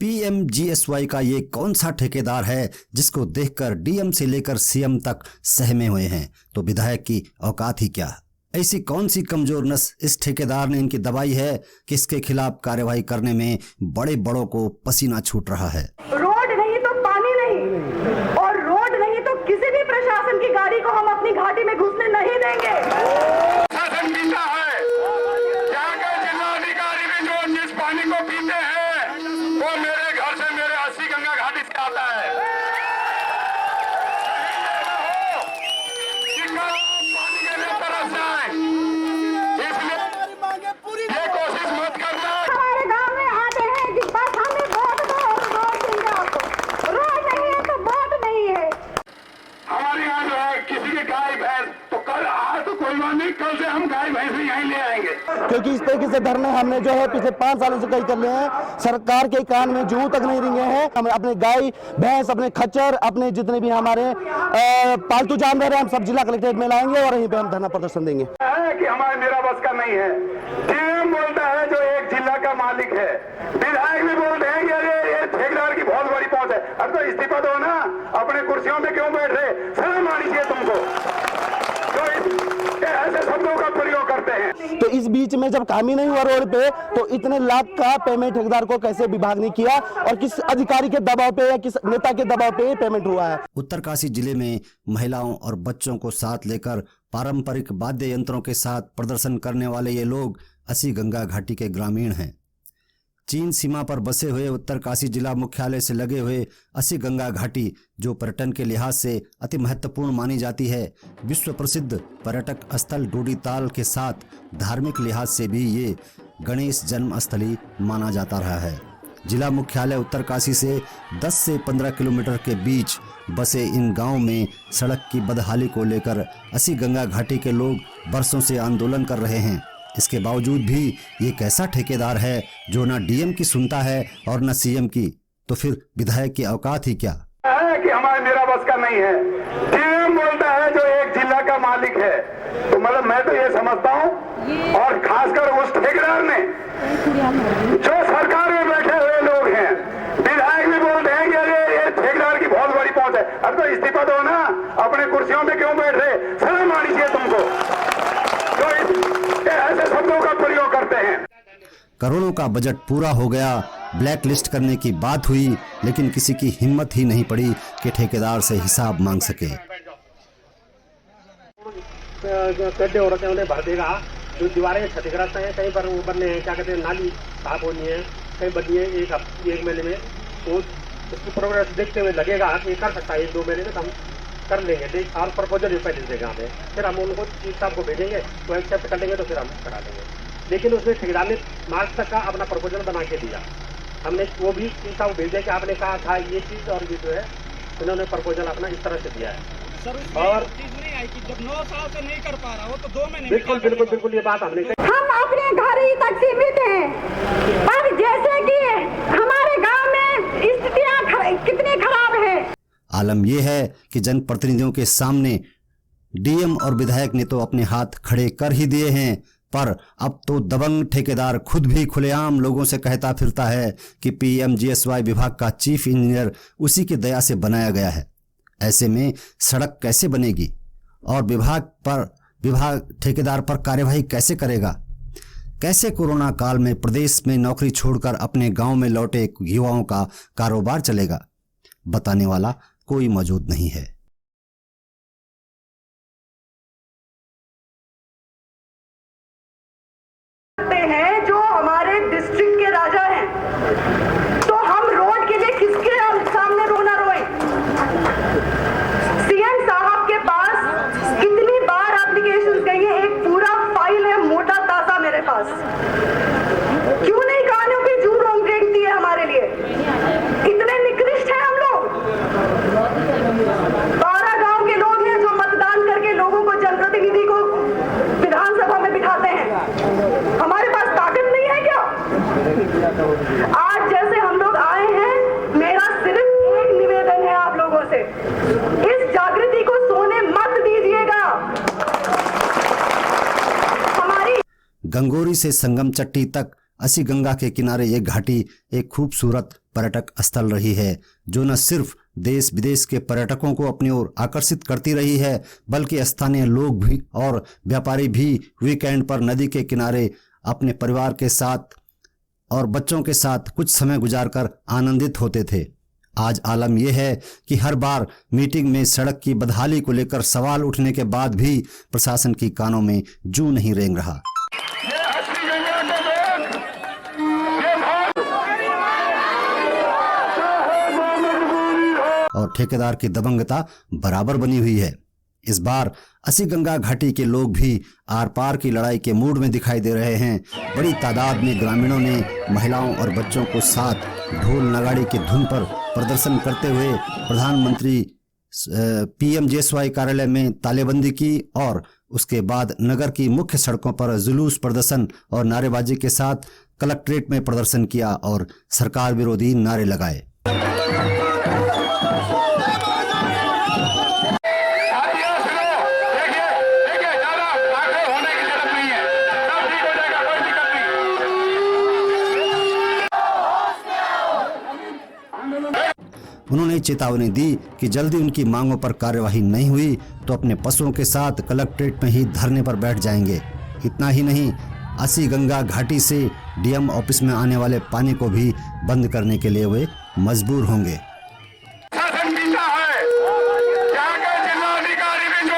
PMGSY का ये कौन सा ठेकेदार है जिसको देखकर डीएम से लेकर सीएम तक सहमे हुए हैं? तो विधायक की औकात ही क्या? ऐसी कौन सी कमजोर नस इस ठेकेदार ने इनकी दबाई है कि इसके खिलाफ कार्यवाही करने में बड़े बड़ों को पसीना छूट रहा है। रोड नहीं तो पानी नहीं, और रोड नहीं तो किसी भी प्रशासन की गाड़ी को हम अपनी घाटी में घुसने नहीं देंगे। शासन पीता है, जाकर जिलाधिकारी भी जो जिस पानी को पीते हैं वो मेरे घर से, मेरे 80 गंगा घाटी से आता है। पानी के लिए तरस जाए, इसलिए ये कोशिश मत करना। हमारे गांव में आते हैं कि बस हमें वोट दो और रोड देंगे आपको। रोड नहीं है तो वोट नहीं है। हमारे यहाँ जो है किसी की गाय भैंस, तो कल आज तो कोई बात नहीं, कल से हम गाय भैंस भी यहीं ले आएंगे। क्योंकि इस तरीके से धरने हमने जो है पिछले 5 सालों से कई कर लिए हैं, सरकार के कान में जूं तक नहीं रिंगे हैं। हम अपने गाय भैंस, अपने खच्चर, अपने जितने भी हमारे पालतू जानवर हैं, हम सब जिला कलेक्ट्रेट में लाएंगे और यहीं पे हम धरना प्रदर्शन देंगे। कि हमारे मेरा बस का नहीं है। डीएम बोलता है जो एक जिला का मालिक है, विधायक भी बोलते हैं कि अरे ये ठेकेदार की बहुत बड़ी पहुंच है। अब तो इस्तीफा दो ना, अपने कुर्सियों पे क्यों बैठ रहे? शर्म आनी चाहिए तुमको जो ऐसे शब्दों का प्रयोग करते हैं। तो इस बीच में जब काम ही नहीं हुआ रोड पे, तो इतने लाख का पेमेंट ठेकेदार को कैसे विभाग ने किया और किस अधिकारी के दबाव पे या किस नेता के दबाव पे ये पेमेंट हुआ है? उत्तरकाशी जिले में महिलाओं और बच्चों को साथ लेकर पारंपरिक वाद्य यंत्रों के साथ प्रदर्शन करने वाले ये लोग अस्सी गंगा घाटी के ग्रामीण हैं। चीन सीमा पर बसे हुए उत्तरकाशी जिला मुख्यालय से लगे हुए अस्सी गंगा घाटी, जो पर्यटन के लिहाज से अति महत्वपूर्ण मानी जाती है, विश्व प्रसिद्ध पर्यटक स्थल डोडी ताल के साथ धार्मिक लिहाज से भी ये गणेश जन्मस्थली माना जाता रहा है। जिला मुख्यालय उत्तरकाशी से 10 से 15 किलोमीटर के बीच बसे इन गांव में सड़क की बदहाली को लेकर अस्सी गंगा घाटी के लोग बरसों से आंदोलन कर रहे हैं। इसके बावजूद भी ये कैसा ठेकेदार है जो ना डीएम की सुनता है और ना सीएम की? तो फिर विधायक की औकात ही क्या? है कि हमारे मेरा बस का नहीं है। डीएम बोलता है जो एक जिला का मालिक है, तो मतलब मैं तो ये समझता हूँ, और खासकर उस ठेकेदार ने जो सरकार में बैठे हुए लोग हैं, विधायक भी बोलते हैं कि अरे ये ठेकेदार की बहुत बड़ी पहुंच है। अब तो इस्तीफा दो ना, अपने कुर्सियों पे क्यों बैठ रहे? शर्म आनी चाहिए तुमको जो ऐसे शब्दों का प्रयोग करते हैं। करोड़ों का बजट पूरा हो गया, ब्लैक लिस्ट करने की बात हुई, लेकिन किसी की हिम्मत ही नहीं पड़ी कि ठेकेदार से हिसाब मांग सके। गड्ढे हो रखे उन्हें भर देगा, जो दीवारें क्षतिग्रस्त हैं, कहीं पर वो बनने हैं, क्या कहते हैं, नाली साफ होनी है, कहीं बननी है। एक महीने में तो उसकी प्रोग्रेस देखते हुए लगेगा कि ये कर सकता है, 1-2 महीने में हम कर लेंगे। और प्रपोजल पहले देगा हमें, फिर हम उनको चीफ साहब को भेजेंगे, वो एक्सेप्ट कर लेंगे तो फिर हम करा देंगे। लेकिन उसमें ठेकेदार ने मार्च तक का अपना प्रपोजल बना के दिया, हमने वो भी चीफ साहब को भेज दिया कि आपने कहा था ये चीज़, और ये जो है उन्होंने प्रपोजल अपना इस तरह से दिया है। और चीज नहीं आई कि जब 9 साल से नहीं कर पा रहा हो तो 2 महीने बिल्कुल ये बात हमने कही। हम अपने घर ही तक सीमित हैं, पर जैसे कि हमारे गांव में स्थितियां कितनी खराब है। आलम यह है कि जनप्रतिनिधियों के सामने डीएम और विधायक ने तो अपने हाथ खड़े कर ही दिए हैं, पर अब तो दबंग ठेकेदार खुद भी खुलेआम लोगों से कहता फिरता है कि पीएमजीएसवाई विभाग का चीफ इंजीनियर उसी की दया से बनाया गया है। ऐसे में सड़क कैसे बनेगी और विभाग ठेकेदार पर कार्यवाही कैसे करेगा? कैसे कोरोना काल में प्रदेश में नौकरी छोड़कर अपने गांव में लौटे युवाओं का कारोबार चलेगा? बताने वाला कोई मौजूद नहीं है। हैं जो हमारे डिस्ट्रिक्ट के राजा हैं, तो हम रोड के लिए किसके सामने रोना रोए? सीएम साहब के पास कितनी बार एप्लीकेशंस गई हैं, एक पूरा फाइल है मोटा ताजा मेरे पास। क्यों नहीं कानों पे जू रोंग देखती है हमारे लिए? इतने निकृष्ट हैं हम लोग। 12 गांव के लोग हैं जो मतदान करके लोगों को, जनप्रतिनिधि को विधानसभा में बिठाते हैं। हमारे पास ताकत नहीं है क्या? आज जैसे हम लोग आए हैं, मेरा सिर्फ एक निवेदन है आप लोगों से, इस जागृति को सोने मत दीजिएगा। गंगोरी से संगम चट्टी तक अस्सी गंगा के किनारे ये घाटी एक खूबसूरत पर्यटक स्थल रही है, जो न सिर्फ देश विदेश के पर्यटकों को अपनी ओर आकर्षित करती रही है, बल्कि स्थानीय लोग भी और व्यापारी भी वीकेंड पर नदी के किनारे अपने परिवार के साथ और बच्चों के साथ कुछ समय गुजारकर आनंदित होते थे। आज आलम यह है कि हर बार मीटिंग में सड़क की बदहाली को लेकर सवाल उठने के बाद भी प्रशासन की कानों में जूं नहीं रेंग रहा। और ठेकेदार की दबंगता बराबर बनी हुई है। इस बार अस्सी गंगा घाटी के लोग भी आर पार की लड़ाई के मूड में दिखाई दे रहे हैं। बड़ी तादाद में ग्रामीणों ने महिलाओं और बच्चों को साथ ढोल नगाड़े की धुन पर प्रदर्शन करते हुए प्रधानमंत्री पीएमजेएसवाई कार्यालय में तालेबंदी की और उसके बाद नगर की मुख्य सड़कों पर जुलूस प्रदर्शन और नारेबाजी के साथ कलेक्ट्रेट में प्रदर्शन किया और सरकार विरोधी नारे लगाए। उन्होंने चेतावनी दी कि जल्दी उनकी मांगों पर कार्यवाही नहीं हुई तो अपने पशुओं के साथ कलेक्ट्रेट में ही धरने पर बैठ जाएंगे। इतना ही नहीं, अस्सी गंगा घाटी से डीएम ऑफिस में आने वाले पानी को भी बंद करने के लिए वे मजबूर होंगे।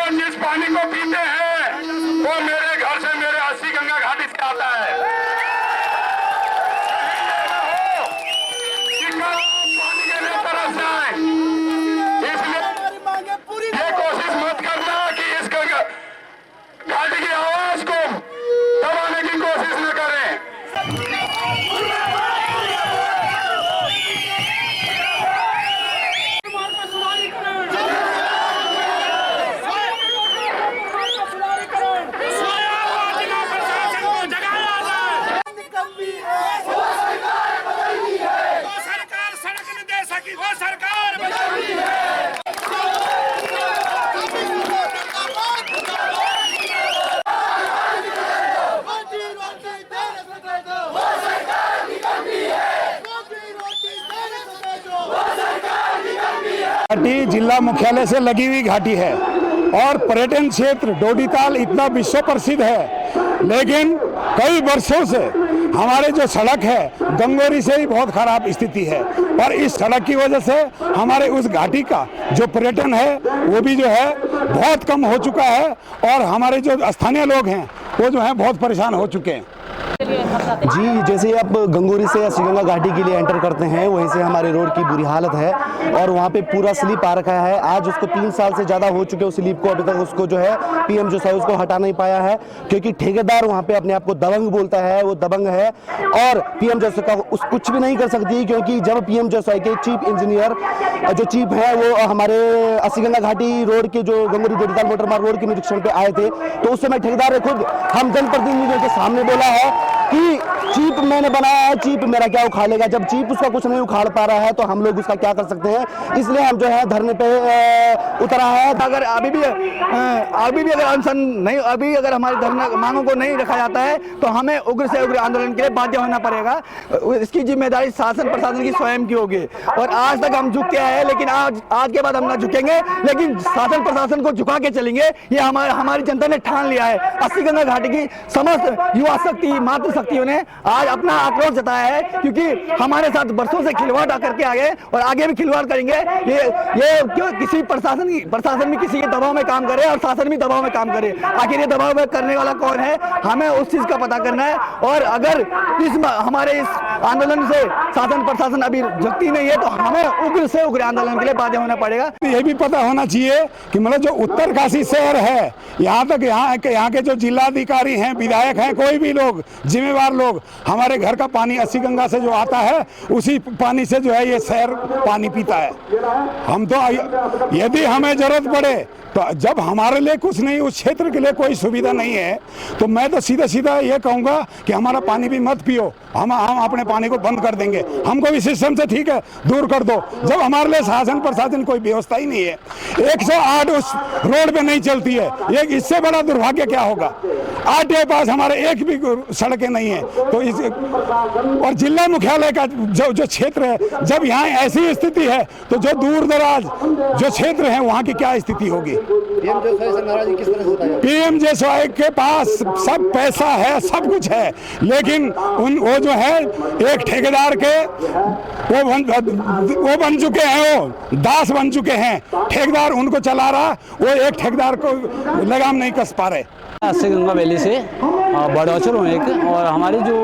जिस पानी को पीते हैं वो मेरे घर से, मेरे अस्सी गंगा घाटी से आता है। ये कोशिश मत करना कि इस घाटी की आवाज को दबाने की कोशिश न करें। घाटी जिला मुख्यालय से लगी हुई घाटी है और पर्यटन क्षेत्र डोडीताल इतना विश्व प्रसिद्ध है, लेकिन कई वर्षों से हमारे जो सड़क है गंगोरी से ही बहुत खराब स्थिति है और इस सड़क की वजह से हमारे उस घाटी का जो पर्यटन है वो भी जो है बहुत कम हो चुका है और हमारे जो स्थानीय लोग हैं वो जो है बहुत परेशान हो चुके हैं। जी, जैसे आप गंगोरी से अस्सी गंगा घाटी के लिए एंटर करते हैं वहीं से हमारे रोड की बुरी हालत है और वहाँ पे पूरा स्लिप आ रखा है। आज उसको 3 साल से ज़्यादा हो चुके उस स्लिप को, अभी तक उसको जो है पीएम जो है उसको हटा नहीं पाया है, क्योंकि ठेकेदार वहाँ पे अपने आप को दबंग बोलता है, वो दबंग है और पीएम जो का उस कुछ भी नहीं कर सकती, क्योंकि जब पीएम जो के चीफ इंजीनियर जो चीफ है वो हमारे अस्सी गंगा घाटी रोड के जो गंगोरी डोडीताल मोटर मार्ग रोड के निरीक्षण पे आए थे तो उस समय ठेकेदार ने खुद हम जनप्रतिनिधियों के सामने बोला है कि चीप मैंने बनाया है, चीप मेरा क्या उखाड़ लेगा। जब चीप उसका कुछ नहीं उखाड़ पा रहा है तो हम लोग उसका क्या कर सकते हैं, इसलिए हम जो है धरने पे उतरा है। अगर अभी भी अगर अनशन नहीं, अभी अगर हमारी धरना मांगों को नहीं रखा जाता है तो हमें उग्र से उग्र आंदोलन के लिए बाध्य होना पड़ेगा। इसकी जिम्मेदारी शासन प्रशासन की स्वयं की होगी और आज तक हम झुक के आए हैं, लेकिन आज के बाद हम ना झुकेंगे, लेकिन शासन प्रशासन को झुका के चलेंगे। ये हमारी जनता ने ठान लिया है। अस्सी गंगा घाटी की समस्त युवा शक्ति मातृ शक्तियों ने आज अपना आक्रोश जताया है, क्योंकि हमारे साथ बरसों से खिलवाड़ करके आ गए और आगे भी खिलवाड़ करेंगे। ये क्यों किसी प्रशासन भी किसी के दबाव में काम करे और शासन भी दबाव में काम करे, आखिर ये दबाव में करने वाला कौन है, हमें उस चीज का पता करना है। और अगर हमारे इस आंदोलन से शासन प्रशासन अभी झुकती नहीं है तो हमें उग्र से उग्र आंदोलन के लिए बाध्य होना पड़ेगा। ये भी पता होना चाहिए कि मतलब जो उत्तरकाशी शहर है, यहाँ तक यहाँ के जो जिलाधिकारी हैं, विधायक हैं, कोई भी लोग जिम्मेवार लोग, हमारे घर का पानी अस्सी गंगा से जो आता है उसी पानी से जो है ये शहर पानी पीता है। हम तो यदि हमें जरूरत पड़े तो जब हमारे लिए कुछ नहीं, उस क्षेत्र के लिए कोई सुविधा नहीं है, तो मैं तो सीधा सीधा ये कहूँगा कि हमारा पानी भी मत पियो, हम अपने पानी को बंद कर देंगे, हमको भी सिस्टम से ठीक है दूर कर दो। जब हमारे लिए शासन प्रशासन कोई व्यवस्था ही नहीं है, 108 उस रोड पे नहीं चलती है, ये इससे बड़ा दुर्भाग्य क्या होगा। आरटीओ पास हमारे एक भी सड़क सड़कें नहीं है। तो इस और जिला मुख्यालय का जो क्षेत्र है, जब यहाँ ऐसी स्थिति है तो जो दूर दराज जो क्षेत्र है वहाँ की क्या स्थिति होगी। पीएमजीएसवाई के पास सब पैसा है, सब कुछ है, लेकिन वो जो है एक ठेकेदार के वो बन चुके हैं, वो दास बन चुके हैं। ठेकेदार उनको चला रहा, वो एक ठेकेदार को लगाम नहीं कस पा रहे। अस्सी गंगा वैली से बड़ौचर हूँ एक, और हमारी जो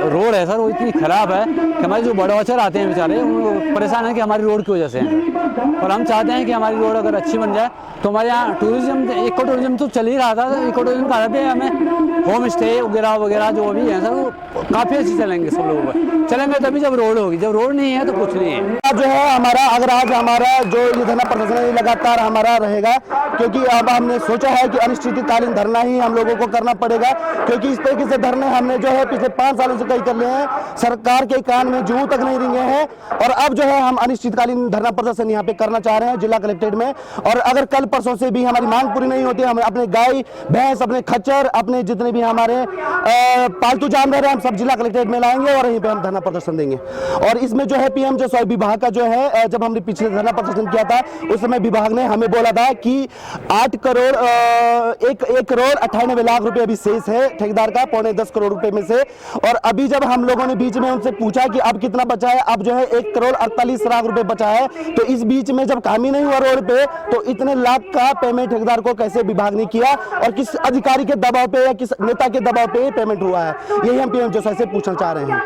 रोड है सर वो इतनी ख़राब है कि हमारे जो बड़ौचर आते हैं बेचारे वो परेशान है कि हमारी रोड की वजह से हैं। और हम चाहते हैं कि हमारी रोड अगर अच्छी बन जाए तो हमारे यहाँ टूरिज्म, इको टूरिज्म तो चल ही रहा था, तो इको टूरिज्म का भी हमें होम स्टे वगैरह वगैरह जो भी है सर वो काफ़ी अच्छे चलेंगे, सब लोगों पर चलेंगे तभी जब रोड होगी, जब रोड नहीं है तो कुछ नहीं है। जो है हमारा, अगर आज हमारा जो ये धरना प्रदर्शन है लगातार हमारा रहेगा, क्योंकि अब हमने सोचा है कि अनिश्चितकालीन धरना ही हम लोगों को करना पड़ेगा, क्योंकि इस तरीके से धरने हमने जो है पिछले 5 सालों से कई कर लिए हैं, सरकार के कान में जूं तक नहीं रिंगे हैं, और अब जो है हम अनिश्चितकालीन धरना प्रदर्शन यहाँ पे करना चाह रहे हैं जिला कलेक्ट्रेट में। और अगर कल परसों से भी हमारी मांग पूरी नहीं होती, हम अपने गाय भैंस, अपने खच्चर, अपने जितने भी हमारे पालतू जानवर हैं, हम सब जिला कलेक्ट्रेट में लाएंगे और यहीं पे हम धरना प्रदर्शन देंगे। और इसमें जो है पीएमजीएसवाई विभाग का जो है, जब हमने पिछले धरना प्रदर्शन किया था उस समय विभाग ने हमें बोला था कि 1 करोड़ 98 लाख रुपए अभी शेष है ठेकेदार का, 9.25 करोड़ रुपए में से। और अभी जब हम लोगों ने बीच में उनसे पूछा कि अब कितना बचा है, अब जो है 1 करोड़ 48 लाख रुपए बचा है। तो इस बीच में जब काम ही नहीं हुआ रोड पे, तो इतने लाख का पेमेंट ठेकेदार को कैसे विभाग ने किया और किस अधिकारी के दबाव पे या किस नेता के दबाव पे पेमेंट हुआ है, यही हम पीएमजीएसवाई से पूछना चाह रहे हैं।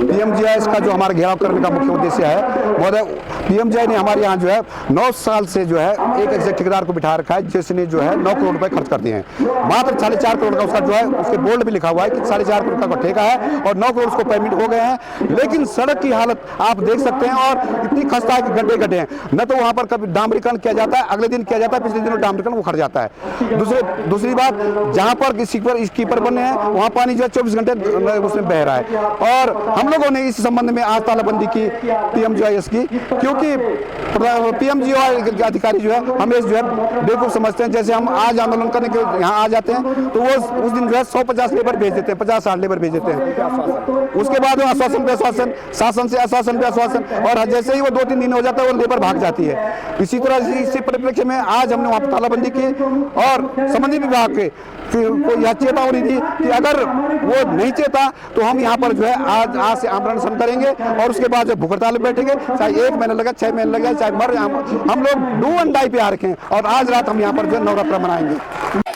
पीएमजीआई का जो हमारा घेराव करने का मुख्य उद्देश्य है, महोदय पीएमजीआई ने हमारे यहाँ जो है 9 साल से जो है एक ठेकेदार को बिठा रखा है, जिसने जो है 9 करोड़ रुपए खर्च कर दिए हैं। मात्र 4.5 करोड़ का उसका जो है उसके बोर्ड भी लिखा हुआ है कि 4.5 करोड़ का ठेका है और 9 करोड़ उसको पेमेंट हो गए हैं। लेकिन सड़क की हालत आप देख सकते हैं और इतनी खस्ता है कि गड्ढे गड्ढे हैं। न तो वहाँ पर कभी डामरीकरण किया जाता है, अगले दिन किया जाता है, पिछले दिनों डामरीकरण उखड़ जाता है। दूसरी बात, जहाँ पर कीपर बने हैं वहाँ पानी जो है 24 घंटे उसमें बह रहा है। और हम लोगों ने इस संबंध में आज तालाबंदी की पीएमजीआईएस की, क्योंकि पीएमजीआई के अधिकारी जो है हमें जो है बेवकूफ समझते हैं। जैसे हम आज आंदोलन करने के यहाँ आ जाते हैं तो वो उस दिन जो है 150 लेबर भेज देते हैं, 50-60 लेबर भेज देते हैं। उसके बाद वो आश्वासन पे आश्वासन, शासन से आश्वासन पे आश्वासन, और जैसे ही वो 2-3 दिन हो जाता है वो लेबर भाग जाती है। इसी तरह इसी परिप्रेक्ष्य में आज हमने वहाँ पर तालाबंदी की और संबंधित विभाग के को यह चेतावनी दी कि अगर वो नहीं चेता तो हम यहाँ पर जो है आज से आंदोलन करेंगे और उसके बाद जो भूख हड़ताल में बैठेंगे, चाहे 1 महीना लगे, 6 महीने लगे, चाहे मर, हम लोग डू एंड डाई पे आ रखे हैं। और आज रात हम यहाँ पर जो है नवरात्र मनाएंगे।